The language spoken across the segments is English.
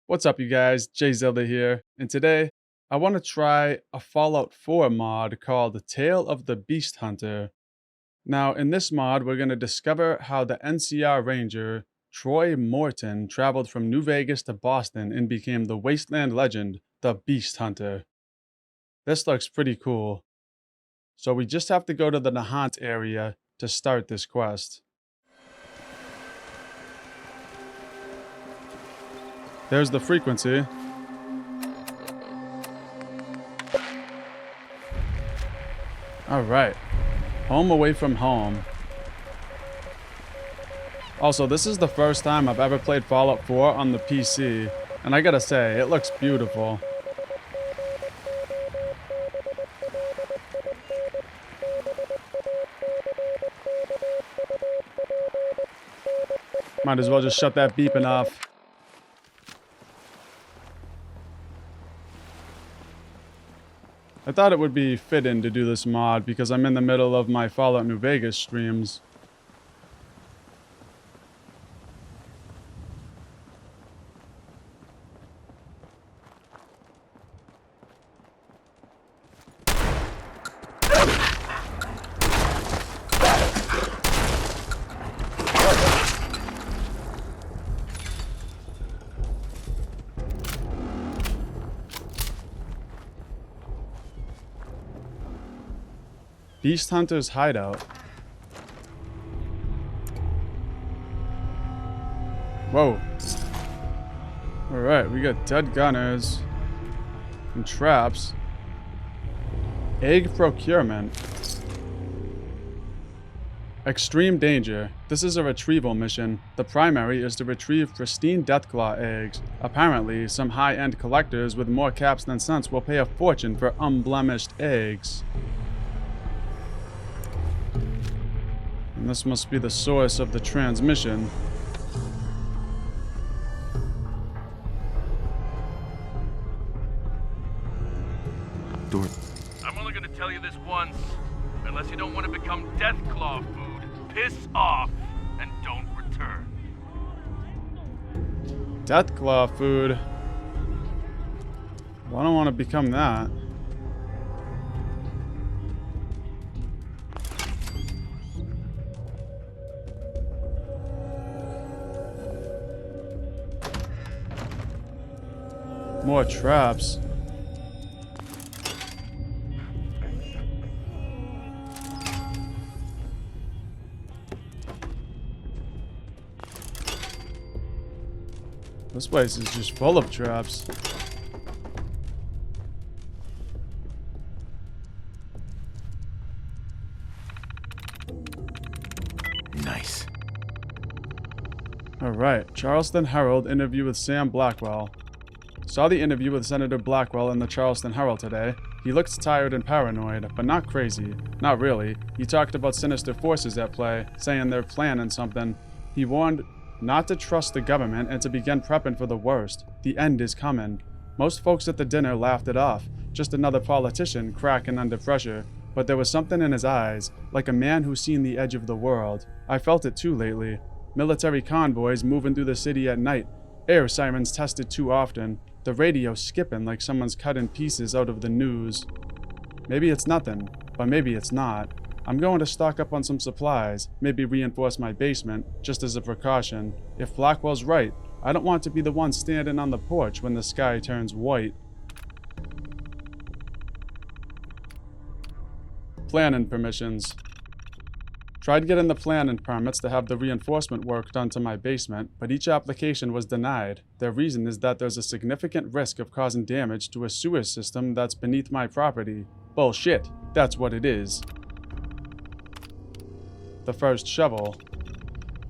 What's up, you guys? Jay Zelda here, and today I want to try a Fallout 4 mod called Tale of the Beast Hunter. Now, in this mod, we're going to discover how the NCR Ranger, Troy Morton, traveled from New Vegas to Boston and became the wasteland legend, the Beast Hunter. This looks pretty cool. So we just have to go to the Nahant area to start this quest. There's the frequency. Alright. Home away from home. Also, this is the first time I've ever played Fallout 4 on the PC, and I gotta say, it looks beautiful. Might as well just shut that beeping off. I thought it would be fitting to do this mod because I'm in the middle of my Fallout New Vegas streams. Beast Hunter's Hideout. Whoa. Alright, we got dead gunners and traps. Egg procurement. Extreme danger. This is a retrieval mission. The primary is to retrieve pristine Deathclaw eggs. Apparently, some high-end collectors with more caps than cents will pay a fortune for unblemished eggs. And this must be the source of the transmission. I'm only gonna tell you this once. Unless you don't want to become Deathclaw food, piss off and don't return. Deathclaw food. Well, I don't want to become that. More traps. This place is just full of traps. Nice. Alright, Charleston Herald interview with Sam Blackwell. Saw the interview with Senator Blackwell in the Charleston Herald today. He looked tired and paranoid, but not crazy. Not really. He talked about sinister forces at play, saying they're planning something. He warned not to trust the government and to begin prepping for the worst. The end is coming. Most folks at the dinner laughed it off. Just another politician cracking under pressure. But there was something in his eyes, like a man who's seen the edge of the world. I felt it too lately. Military convoys moving through the city at night. Air sirens tested too often. The radio skipping like someone's cutting pieces out of the news. Maybe it's nothing, but maybe it's not. I'm going to stock up on some supplies, maybe reinforce my basement, just as a precaution. If Blackwell's right, I don't want to be the one standing on the porch when the sky turns white. Planning permissions. Tried getting the planning permits to have the reinforcement work done to my basement, but each application was denied. Their reason is that there's a significant risk of causing damage to a sewer system that's beneath my property. Bullshit, that's what it is. The first shovel.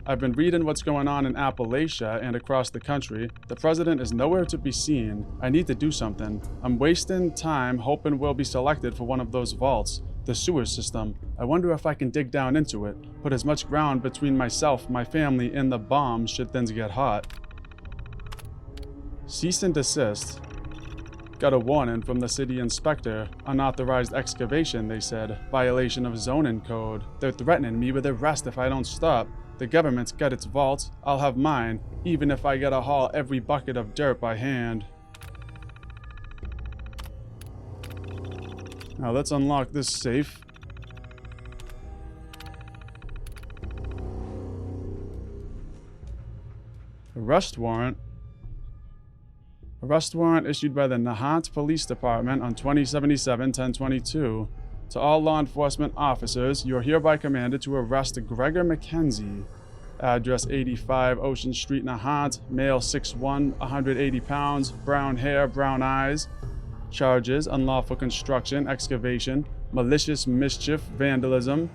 I've been reading what's going on in Appalachia and across the country. The president is nowhere to be seen. I need to do something. I'm wasting time hoping we'll be selected for one of those vaults. The sewer system. I wonder if I can dig down into it, put as much ground between myself, my family, and the bombs should things get hot. Cease and desist. Got a warning from the city inspector. Unauthorized excavation, they said. Violation of zoning code. They're threatening me with arrest if I don't stop. The government's got its vault, I'll have mine, even if I gotta haul every bucket of dirt by hand. Now let's unlock this safe. Arrest warrant. Arrest warrant issued by the Nahant Police Department on 2077-1022. To all law enforcement officers, you are hereby commanded to arrest Kreger McKenzie. Address 85 Ocean Street, Nahant. Male 6'1", 180 pounds, brown hair, brown eyes. Charges: unlawful construction, excavation, malicious mischief, vandalism,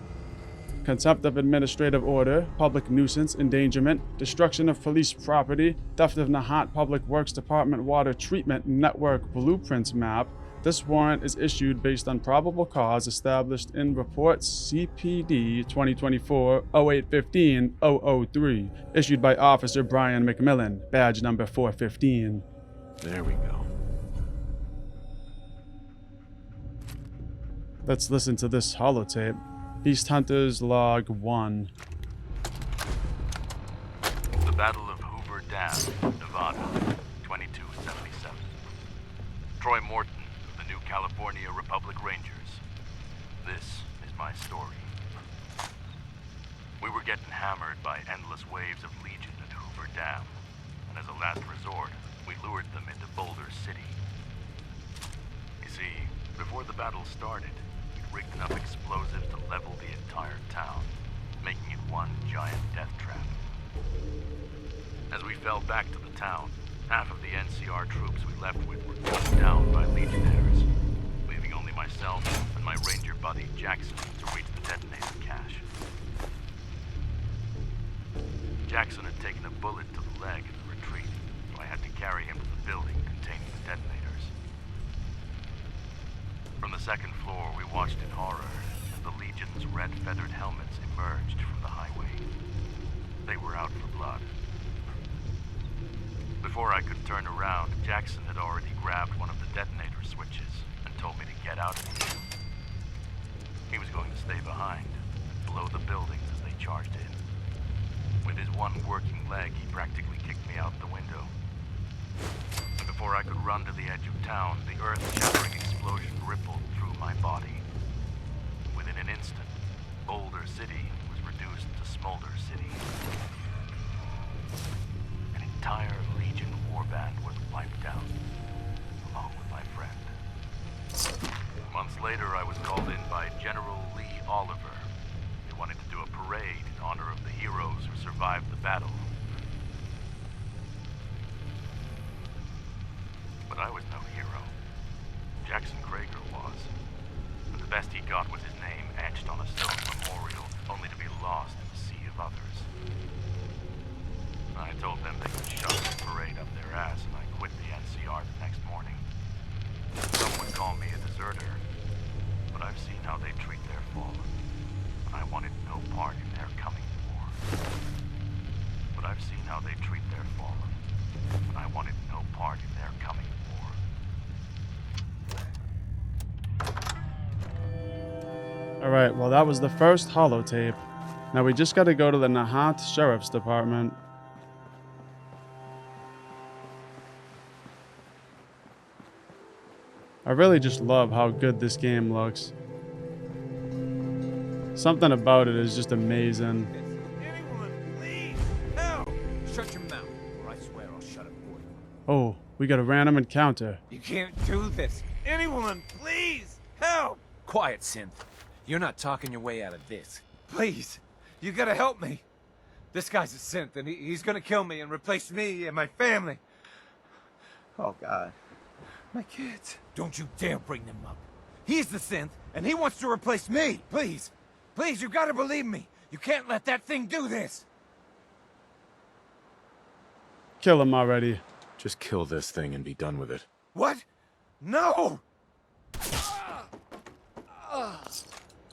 contempt of administrative order, public nuisance, endangerment, destruction of police property, theft of Nahant Public Works Department Water Treatment Network Blueprints Map. This warrant is issued based on probable cause established in Report CPD 2024-0815-003, issued by Officer Brian McMillan, badge number 415. There we go. Let's listen to this holotape. Beast Hunters Log 1. The Battle of Hoover Dam, Nevada, 2277. Troy Morton of the New California Republic Rangers. This is my story. We were getting hammered by endless waves of Legion at Hoover Dam, and as a last resort, we lured them into Boulder City. You see, before the battle started, we'd rigged enough explosives to level the entire town, making it one giant death trap. As we fell back to the town, half of the NCR troops we left with were gunned down by Legionnaires, leaving only myself and my Ranger buddy Jackson to reach the detonator cache. Jackson had taken a bullet to the leg in the retreat, so I had to carry him to the building containing the detonators. From the second floor, we watched in horror as the Legion's red-feathered helmets emerged from the highway. They were out for blood. Before I could turn around, Jackson had already grabbed one of the detonator switches and told me to get out of here. He was going to stay behind, below the buildings as they charged in. With his one working leg, he practically kicked me out the window. And before I could run to the edge of town, the earth-shattering explosion rippled through my body. Within an instant, Boulder City was reduced to Smolder City. An entire Legion warband was wiped out, along with my friend. Months later, I was called in by General Lee Oliver. They wanted to do a parade in honor of the heroes who survived the battle. But I was no hero. Jackson Kreger was. And the best he got was his name etched on a stone memorial, only to be lost in a sea of others. I told them they could shove the parade up their ass, and I quit the NCR the next morning. Some would call me a deserter, but I've seen how they treat their fallen. I wanted no part in their coming war. But I've seen how they treat their fallen, and I wanted no part in their coming war. Alright, well that was the first holotape. Now we just gotta go to the Nahant Sheriff's Department. I really just love how good this game looks. Something about it is just amazing. Anyone, please, help! Shut your mouth, or I swear I'll shut it for you. Oh, we got a random encounter. You can't do this. Anyone, please, help! Quiet, Synth. You're not talking your way out of this. Please, you gotta help me. This guy's a Synth, and he's gonna kill me and replace me and my family. Oh, God. My kids. Don't you dare bring them up. He's the Synth, and he wants to replace me. Please. Please, you gotta believe me. You can't let that thing do this. Kill him already. Just kill this thing and be done with it. What? No!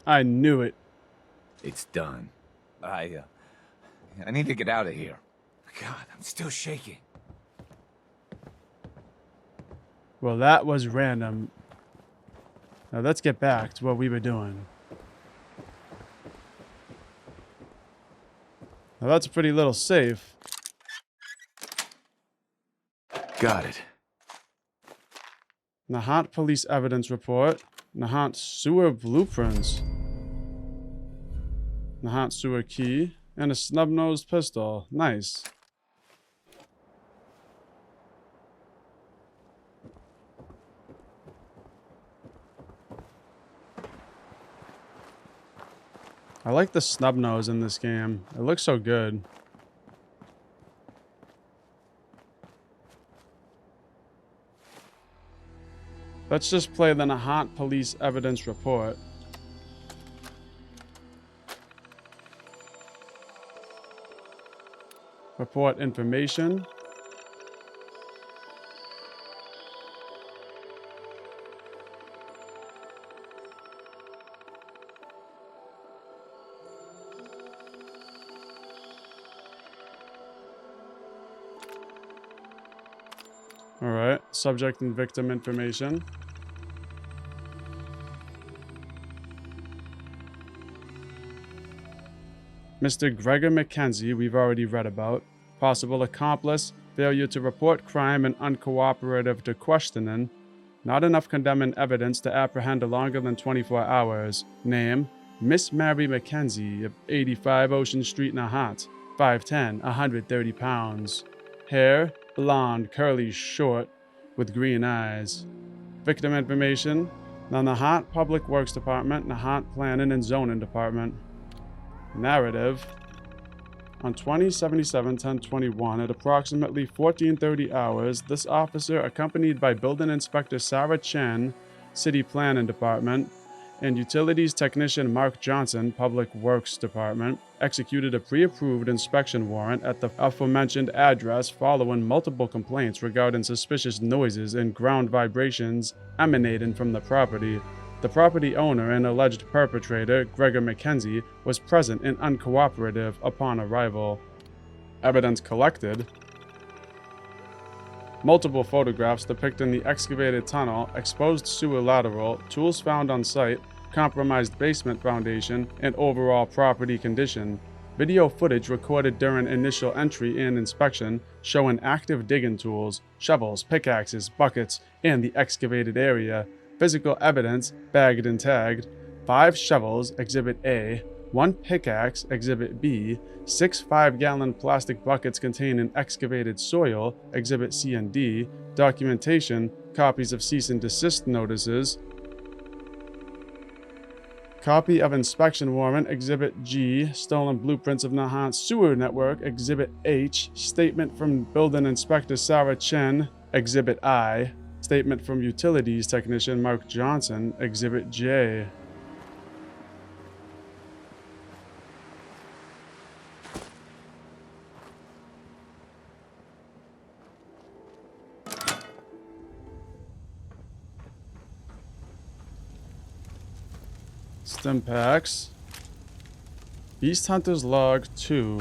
I knew it. It's done. I need to get out of here. God, I'm still shaking. Well, that was random. Now let's get back to what we were doing. Now Well, that's a pretty little safe. Got it. Nahant Police Evidence Report. Nahant Sewer Blueprints. Nahant Sewer Key. And a snub-nosed pistol. Nice. I like the snub nose in this game. It looks so good. Let's just play the Nahant Police Evidence Report. Report information. Alright, subject and victim information. Mr. Kreger Mackenzie, we've already read about. Possible accomplice, failure to report crime and uncooperative to questioning. Not enough condemning evidence to apprehend longer than 24 hours. Name, Miss Mary Mackenzie of 85 Ocean Street, Nahant. 5'10", 130 pounds. Hair, blonde, curly, short, with green eyes. Victim information, the Nahant Public Works Department, Nahant Planning and Zoning Department. Narrative, on 20/77/10/21 at approximately 14:30 hours, this officer, accompanied by Building Inspector Sarah Chen, City Planning Department, and Utilities Technician Mark Johnson, Public Works Department, executed a pre-approved inspection warrant at the aforementioned address following multiple complaints regarding suspicious noises and ground vibrations emanating from the property. The property owner and alleged perpetrator, Kreger Mackenzie, was present and uncooperative upon arrival. Evidence collected. Multiple photographs depicting the excavated tunnel, exposed sewer lateral, tools found on site, compromised basement foundation, and overall property condition. Video footage recorded during initial entry and inspection showing active digging tools, shovels, pickaxes, buckets, and the excavated area. Physical evidence, bagged and tagged. 5 shovels, Exhibit A. 1 pickaxe, Exhibit B. 6 5-gallon plastic buckets containing excavated soil, Exhibit C and D. Documentation, copies of cease and desist notices. Copy of inspection warrant, Exhibit G. Stolen blueprints of Nahant Sewer Network, Exhibit H. Statement from Building Inspector Sarah Chen, Exhibit I. Statement from Utilities Technician Mark Johnson, Exhibit J. Stim packs. Beast Hunter's Log 2.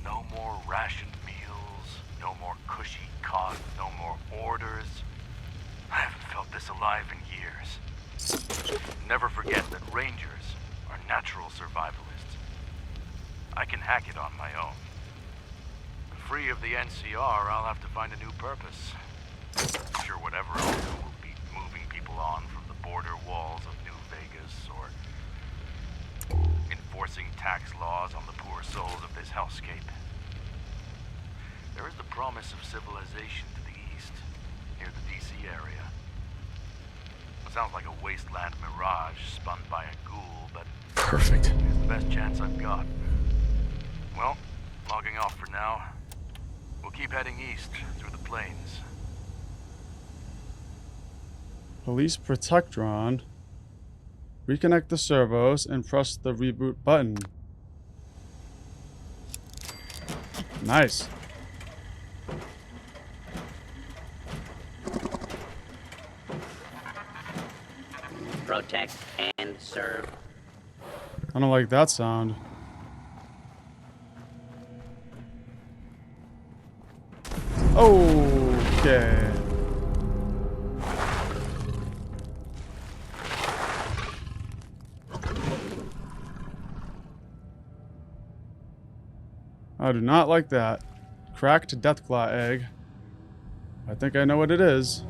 No more rationed meals, no more cushy cots, no more orders. I haven't felt this alive in years. Never forget that Rangers are natural survivalists. I can hack it on my own. Free of the NCR, I'll have to find a new purpose. I'm sure whatever I'll do will be moving people on from the border walls of New Vegas, or enforcing tax laws on the poor souls of this hellscape. There is the promise of civilization to the east, near the DC area. It sounds like a wasteland mirage spun by a ghoul, but Perfect. it's the best chance I've got. Well, logging off for now. We'll keep heading east through the plains. Police Protectron. Reconnect the servos and press the reboot button. Nice. Protect and serve. I don't like that sound. Okay. I do not like that. Cracked Deathclaw egg. I think I know what it is.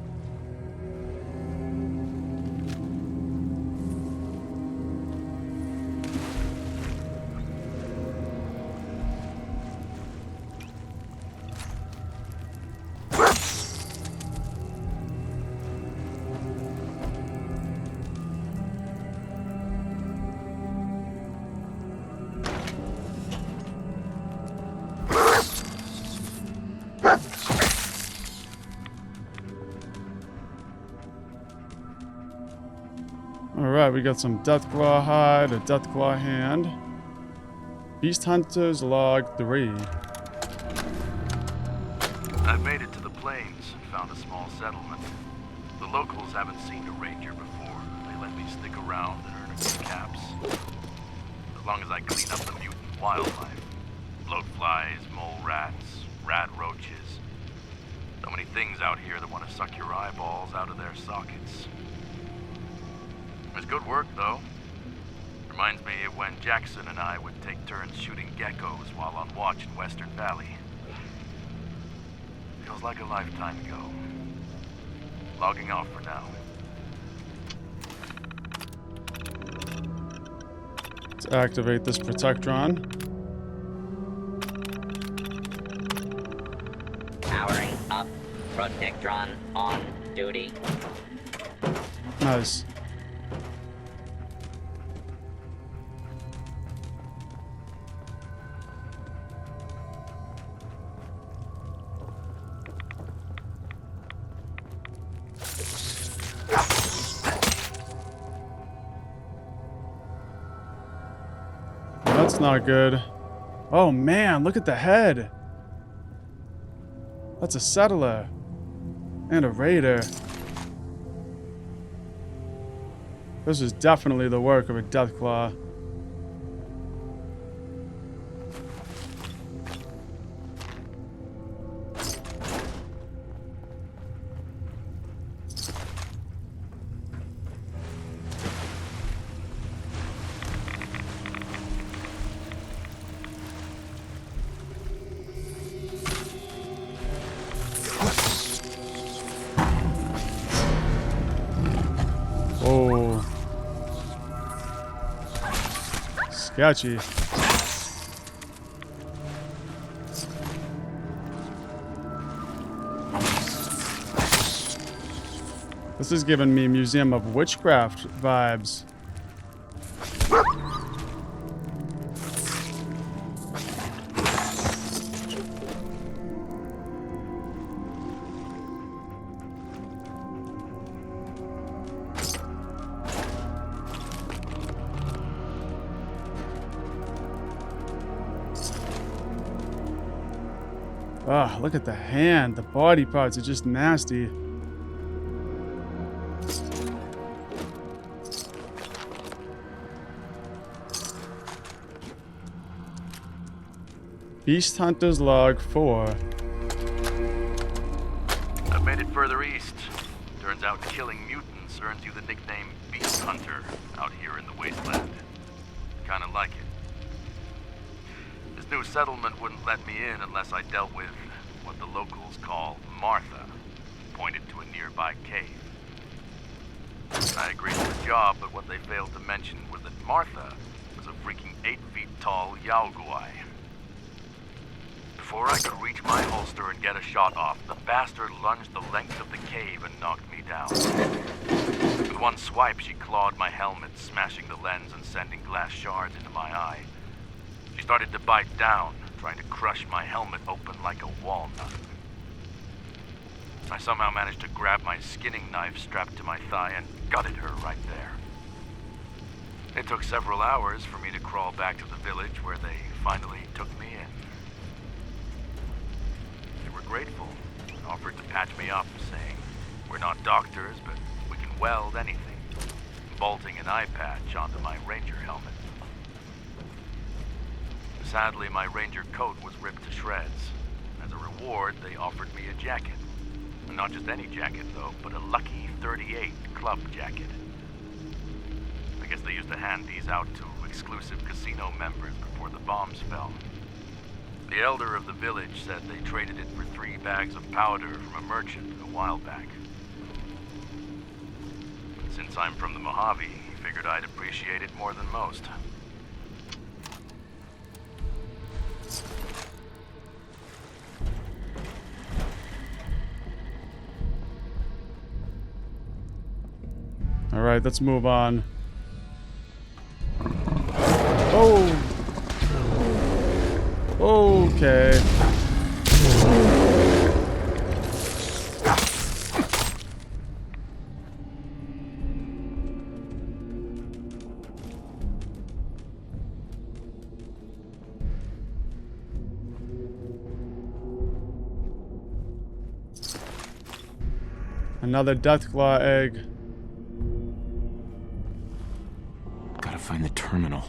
Alright, we got some Deathclaw hide, a Deathclaw hand. Beast Hunter's Log 3. I've made it to the plains and found a small settlement. The locals haven't seen a ranger before. They let me stick around and earn a few caps. As long as I clean up the mutant wildlife. Bloatflies, mole rats, rat roaches. So many things out here that want to suck your eyeballs out of their sockets. It's good work, though. Reminds me of when Jackson and I would take turns shooting geckos while on watch in Western Valley. Feels like a lifetime ago. Logging off for now. Let's activate this Protectron. Powering up. Protectron on duty. Nice. That's not good. Oh man, look at the head. That's a settler. And a raider. This is definitely the work of a Deathclaw. Oh. Sketchy. This is giving me Museum of Witchcraft vibes. Ah, look at the hand. The body parts are just nasty. Beast Hunter's Log 4. I've made it further east. Turns out killing mutants earns you the nickname Beast Hunter out here in the wasteland. Kinda like it. This new settlement wouldn't let me in unless I dealt with what the locals call Martha, pointed to a nearby cave. I agreed to the job, but what they failed to mention was that Martha was a freaking 8 feet tall Yaoguai. Before I could reach my holster and get a shot off, the bastard lunged the length of the cave and knocked me down. With one swipe, she clawed my helmet, smashing the lens and sending glass shards into my eye. She started to bite down, trying to crush my helmet open like a walnut. I somehow managed to grab my skinning knife strapped to my thigh and gutted her right there. It took several hours for me to crawl back to the village where they finally took me in. They were grateful and offered to patch me up, saying, "We're not doctors, but we can weld anything," bolting an eye patch onto my ranger helmet. Sadly, my ranger coat was ripped to shreds. As a reward, they offered me a jacket. Not just any jacket, though, but a lucky 38 club jacket. I guess they used to hand these out to exclusive casino members before the bombs fell. The elder of the village said they traded it for 3 bags of powder from a merchant a while back. Since I'm from the Mojave, he figured I'd appreciate it more than most. Alright, let's move on. Oh! Okay. Another Deathclaw egg. Gotta find the terminal.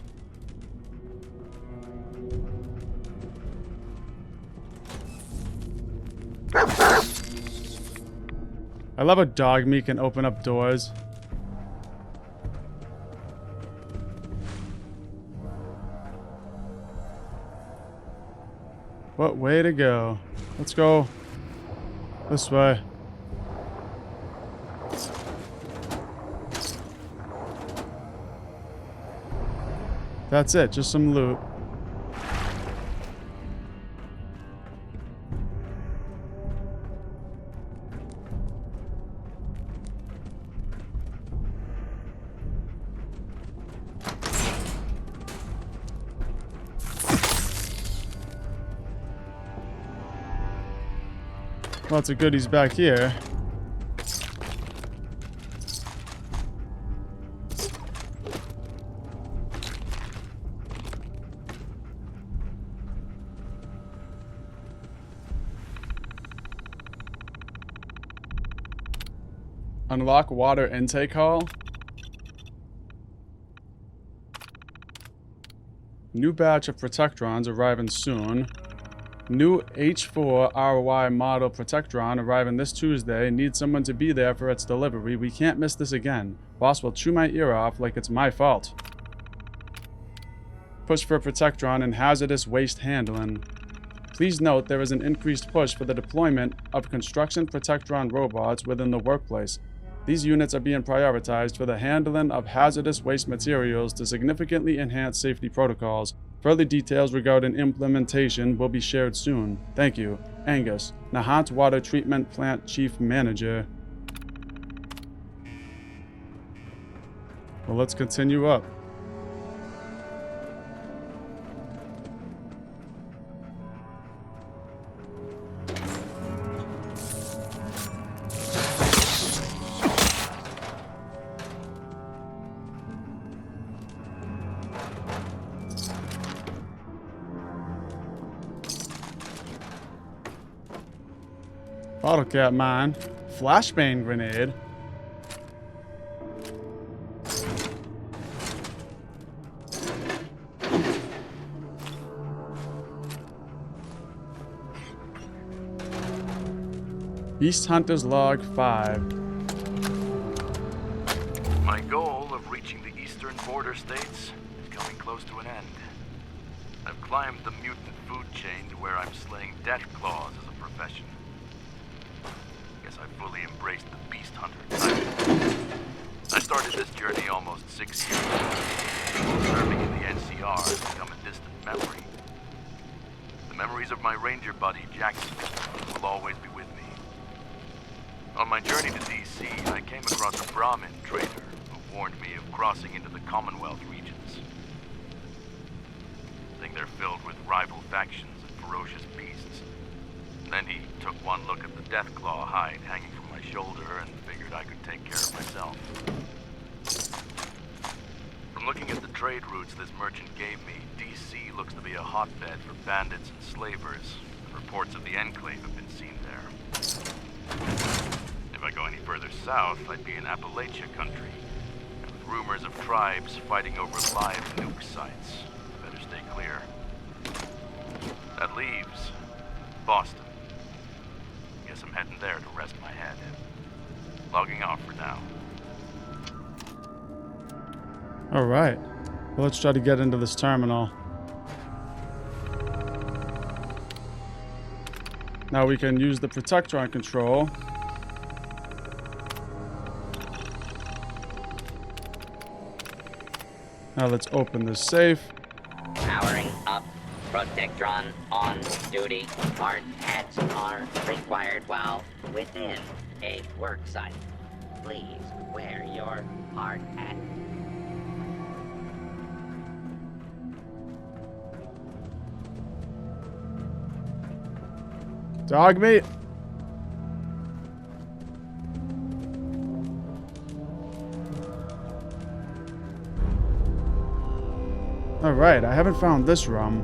I love how dog meat can open up doors. What way to go? Let's go this way. That's it, just some loot. Lots of goodies back here. Unlock water intake hall. New batch of Protectrons arriving soon. New H4 RY model Protectron arriving this Tuesday. Need someone to be there for its delivery. We can't miss this again. Boss will chew my ear off like it's my fault. Push for Protectron and hazardous waste handling. Please note there is an increased push for the deployment of construction Protectron robots within the workplace. These units are being prioritized for the handling of hazardous waste materials to significantly enhance safety protocols. Further details regarding implementation will be shared soon. Thank you. Angus, Nahant Water Treatment Plant Chief Manager. Well, let's continue up. Bottle cap mine. Flashbang grenade. Beast Hunter's Log 5. My goal of reaching the eastern border states is coming close to an end. I've climbed the mutant food chain to where I'm slaying Deathclaws as a profession. Guess I fully embraced the beast hunter title. I started this journey almost 6 years ago. Serving in the NCR has become a distant memory. The memories of my ranger buddy, Jackson, will always be with me. On my journey to DC, I came across a Brahmin trader who warned me of crossing into the Commonwealth regions. I think they're filled with rival factions and ferocious beasts. Then he took one look at the Deathclaw hide hanging from my shoulder and figured I could take care of myself. From looking at the trade routes this merchant gave me, DC looks to be a hotbed for bandits and slavers, and reports of the Enclave have been seen there. If I go any further south, I'd be in Appalachia country, and with rumors of tribes fighting over live nuke sites. Better stay clear. That leaves Boston. Guess I'm heading there to rest my head. Logging off for now. Alright. Well, let's try to get into this terminal. Now we can use the Protectron control. Now let's open this safe. Powering up. Protectron on duty. Hard hats are required while within a work site. Please wear your hard hat. Dog meat. Alright, I haven't found this room.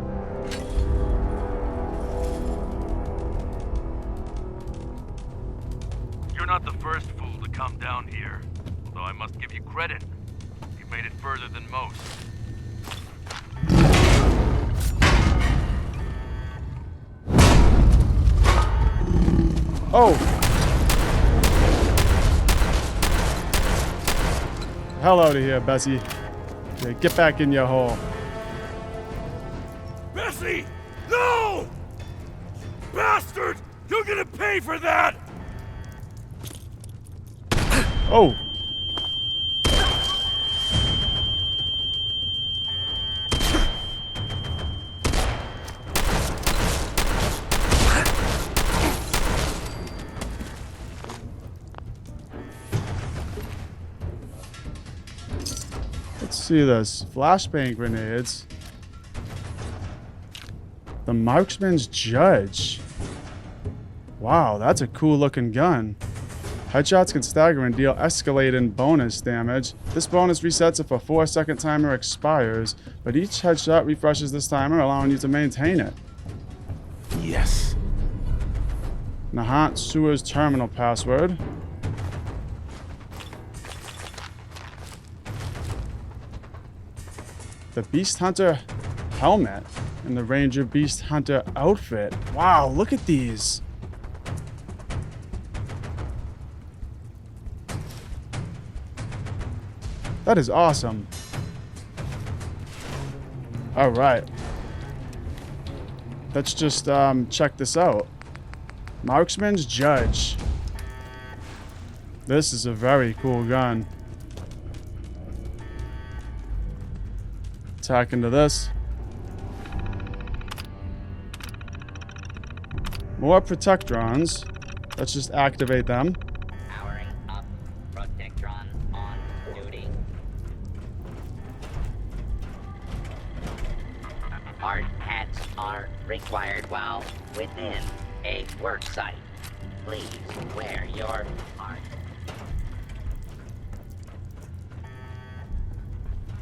You're not the first fool to come down here, although I must give you credit. You've made it further than most. Oh! Hell out of here, Bessy. Yeah, get back in your hole. Bessy! No! Bastard! You're gonna pay for that! Oh! Let's see this. Flashbang grenades. The Marksman's Judge. Wow, that's a cool looking gun. Headshots can stagger and deal escalating bonus damage. This bonus resets if a 4-second timer expires, but each headshot refreshes this timer, allowing you to maintain it. Yes. Nahant Sewers terminal password. The Beast Hunter helmet and the Ranger Beast Hunter outfit. Wow, look at these. That is awesome. All right. Let's just check this out. Marksman's Judge. This is a very cool gun. Attack into this. More Protectrons. Let's just activate them. Powering up. Protectron on duty. Hard hats are required while within a work site. Please wear your hard.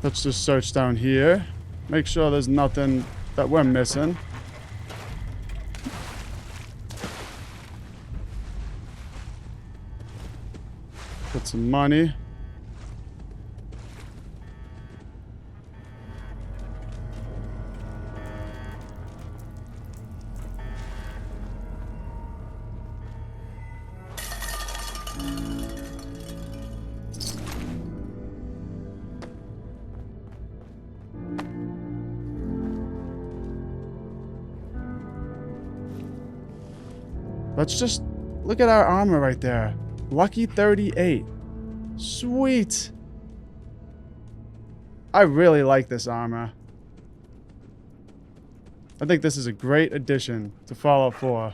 Let's just search down here. Make sure there's nothing that we're missing. Put some money. Let's just look at our armor right there. Lucky 38. Sweet. I really like this armor. I think this is a great addition to Fallout 4.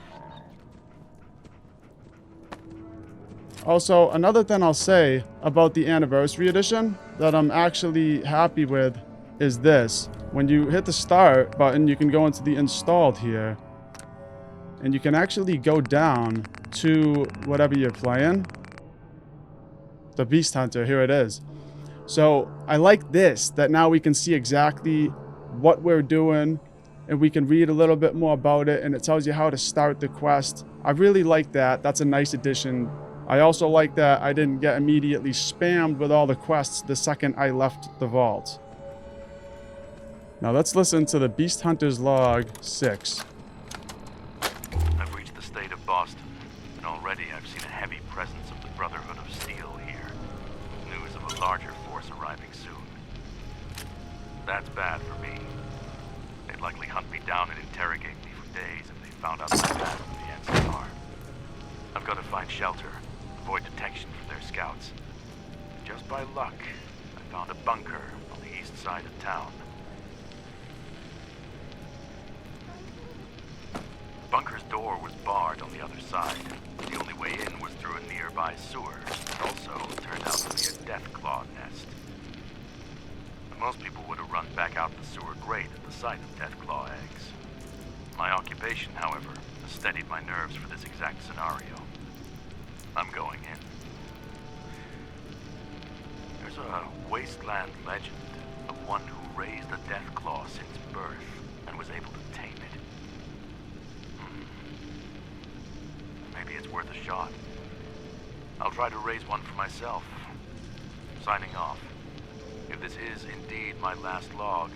Also, another thing I'll say about the Anniversary Edition that I'm actually happy with is this. When you hit the start button, you can go into the installed here. And you can actually go down to whatever you're playing. The Beast Hunter, here it is. So I like this, that now we can see exactly what we're doing and we can read a little bit more about it and it tells you how to start the quest. I really like that. That's a nice addition. I also like that I didn't get immediately spammed with all the quests the second I left the vault. Now let's listen to the Beast Hunter's Log 6. I've reached the state of Boston, and already I've seen a heavy presence of the Brotherhood of Steel here. News of a larger force arriving soon. That's bad for me. They'd likely hunt me down and interrogate me for days if they found out my path from the NCR. I've got to find shelter, avoid detection from their scouts. Just by luck, I found a bunker on the east side of town. The bunker's door was barred on the other side. The only way in was through a nearby sewer. It also turned out to be a Deathclaw nest. Most people would have run back out the sewer grate at the sight of Deathclaw eggs. My occupation, however, has steadied my nerves for this exact scenario. I'm going in. There's a wasteland legend of one who raised a Deathclaw since birth and was able to tame it. Maybe it's worth a shot. I'll try to raise one for myself. Signing off. If this is indeed my last log,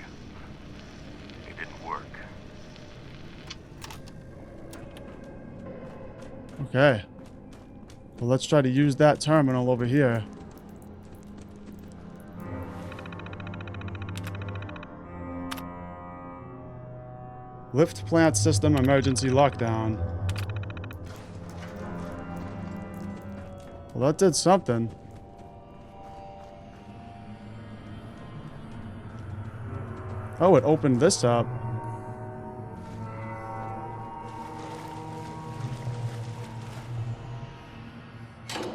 it didn't work. Okay. Well, let's try to use that terminal over here. Lift plant system emergency lockdown. Well, that did something. Oh, it opened this up.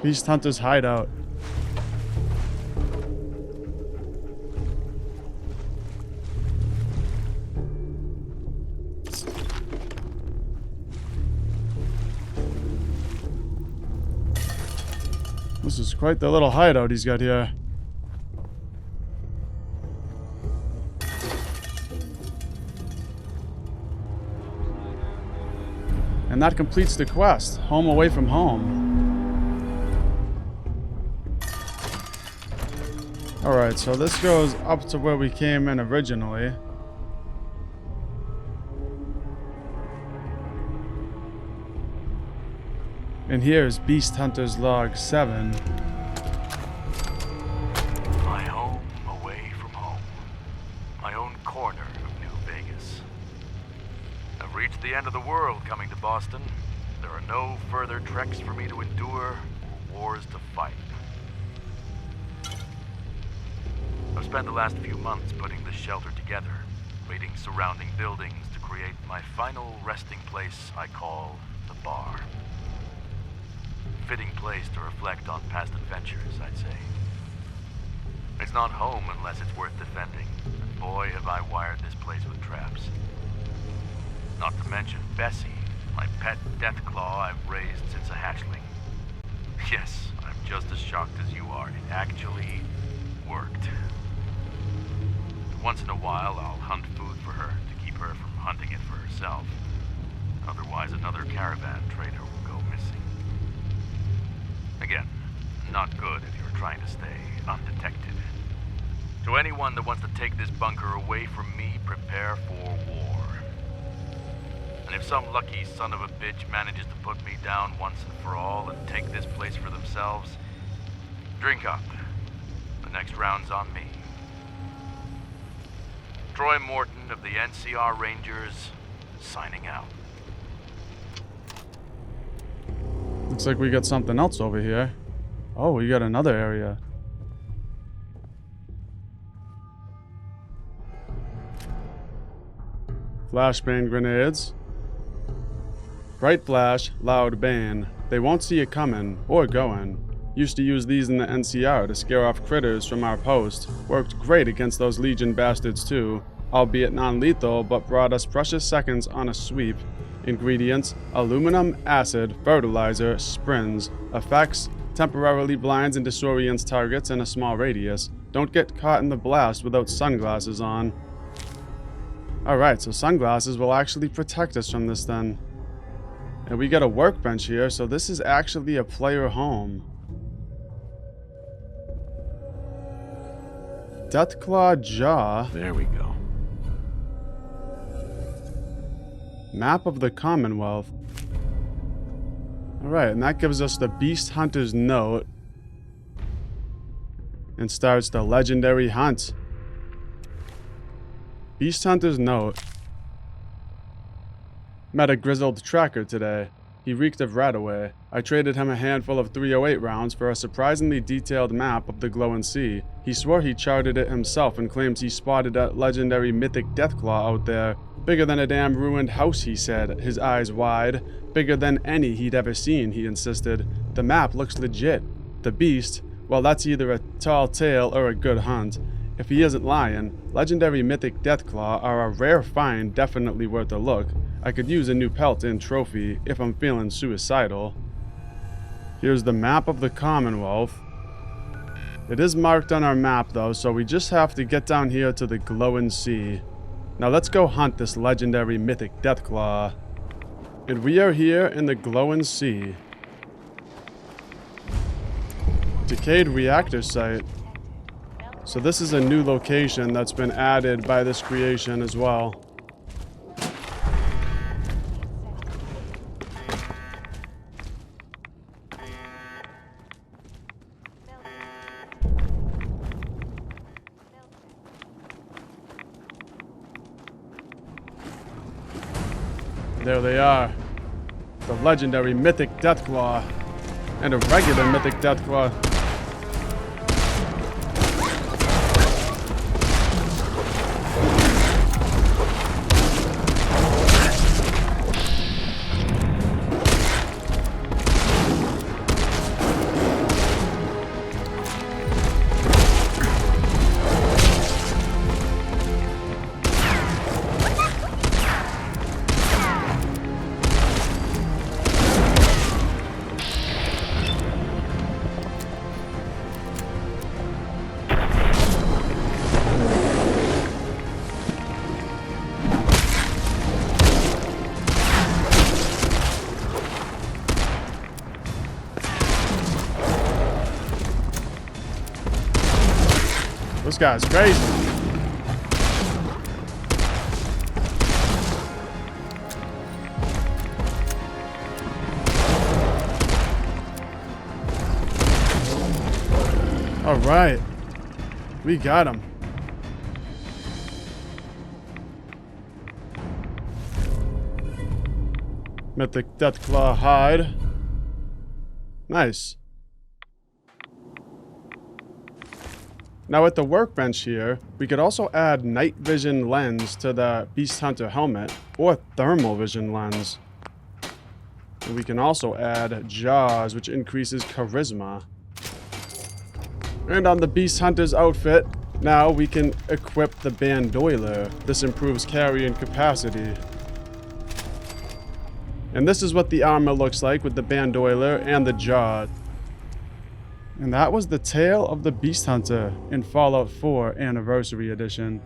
Beast Hunter's Hideout. This is quite the little hideout he's got here. And that completes the quest. Home away from home. Alright, so this goes up to where we came in originally. And here's Beast Hunter's Log 7. My home away from home. My own corner of New Vegas. I've reached the end of the world coming to Boston. There are no further treks for me to endure, or wars to fight. I've spent the last few months putting this shelter together, raiding surrounding buildings to create my final resting place I call the bar. Fitting place to reflect on past adventures, I'd say. It's not home unless it's worth defending, and boy have I wired this place with traps. Not to mention Bessy, my pet Deathclaw I've raised since a hatchling. Yes, I'm just as shocked as you are. It actually worked. Once in a while, I'll hunt food for her to keep her from hunting it for herself. Otherwise, another caravan trader will go missing. Again, not good if you're trying to stay undetected. To anyone that wants to take this bunker away from me, prepare for war. And if some lucky son of a bitch manages to put me down once and for all and take this place for themselves, drink up. The next round's on me. Troy Morton of the NCR Rangers, signing out. Looks like we got something else over here. Oh, we got another area. Flashbang Grenades. Bright flash, loud bane. They won't see you coming or going. Used to use these in the NCR to scare off critters from our post. Worked great against those Legion bastards too, albeit non-lethal, but brought us precious seconds on a sweep. Ingredients: aluminum, acid, fertilizer, sprins. Effects: temporarily blinds and disorients targets in a small radius. Don't get caught in the blast without sunglasses on. Alright, so sunglasses will actually protect us from this then. And we got a workbench here, so this is actually a player home. Deathclaw Jaw. There we go. Map of the Commonwealth. Alright, and that gives us the Beast Hunter's Note. And starts the legendary hunt. Beast Hunter's Note. Met a grizzled tracker today. He reeked of rat-away. I traded him a handful of 308 rounds for a surprisingly detailed map of the glowing sea. He swore he charted it himself and claims he spotted a legendary mythic Deathclaw out there. Bigger than a damn ruined house, he said, his eyes wide. Bigger than any he'd ever seen, he insisted. The map looks legit. The beast, well, that's either a tall tale or a good hunt. If he isn't lying, legendary mythic Deathclaw are a rare find, definitely worth a look. I could use a new pelt and trophy if I'm feeling suicidal. Here's the map of the Commonwealth. It is marked on our map though, so we just have to get down here to the glowing sea. Now let's go hunt this legendary mythic Deathclaw. And we are here in the glowing sea. Decayed Reactor Site. So this is a new location that's been added by this creation as well. There they are. The legendary mythic Deathclaw. And a regular mythic Deathclaw. This guy's crazy. All right, we got him. Mythic Deathclaw hide. Nice. Now at the workbench here, we could also add night vision lens to the Beast Hunter helmet, or thermal vision lens. And we can also add jaws, which increases charisma. And on the Beast Hunter's outfit, now we can equip the bandoiler. This improves carrying capacity. And this is what the armor looks like with the bandoiler and the jaw. And that was the tale of the Beast Hunter in Fallout 4 Anniversary Edition.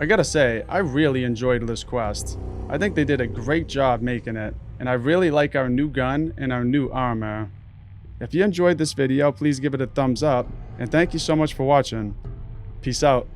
I gotta say, I really enjoyed this quest. I think they did a great job making it, and I really like our new gun and our new armor. If you enjoyed this video, please give it a thumbs up, and thank you so much for watching. Peace out.